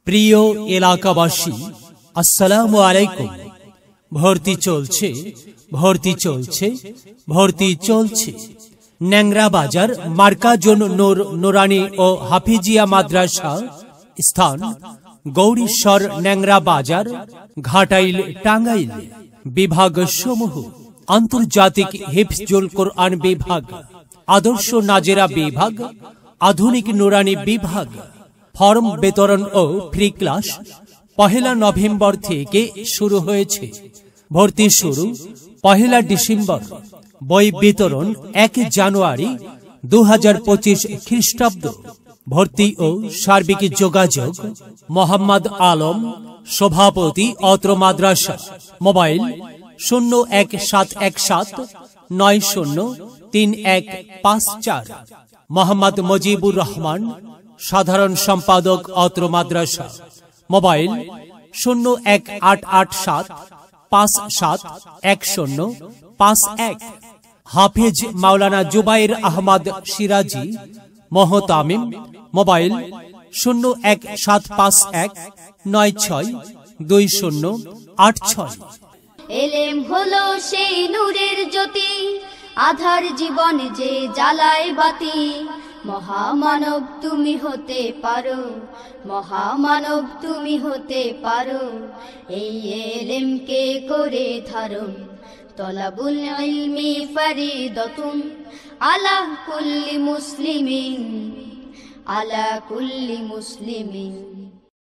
প্রিয় এলাকাবাসী, আসসালামু আলাইকুম। ভর্তি চলছে, ভর্তি চলছে, ভর্তি চলছে। ন্যাংরা বাজার মার্কাজুন নূর নুরানি ও হাফিজিয়া মাদ্রাসা, স্থান গৌরীশ্বর ন্যাংরা বাজার, ঘাটাইল, টাঙ্গাইল। বিভাগ সমূহ: আন্তর্জাতিক হিফজুল কোরআন বিভাগ, আদর্শ নাজেরা বিভাগ, আধুনিক নুরানি বিভাগ। ফর্ম বিতরণ ও ফ্রি ক্লাস 1 নভেম্বর থেকে শুরু হয়েছে। ভর্তি শুরু 1 ডিসেম্বর। বই বিতরণ 1 জানুয়ারি 2025 খ্রিস্টাব্দ। ভর্তি ও সার্বিক যোগাযোগ: মোহাম্মদ আলম, সভাপতি, অত্র মাদ্রাসা। মোবাইল 01717903154। মোহাম্মদ মুজিবুর রহমান, সাধারণ সম্পাদক, অত্র মাদ্রাসা। মোবাইল 01887571051। হাফেজ মাওলানা জুবাইর আহমদ সিরাজি, মোহতামিম। মোবাইল 01751962086। এলেম হলো সেই নূরের জ্যোতি, আধার জীবন যে জ্বালায় বাতি। মহামানব তুমি হতে পারো, মহামানব তুমি হতে পারো। এই এলেমকে করে ধারণ, তলাবুল ইলমি ফরিদাতুন আলা কুল্লি মুসলিমিন, আলা কুল্লি মুসলিমিন।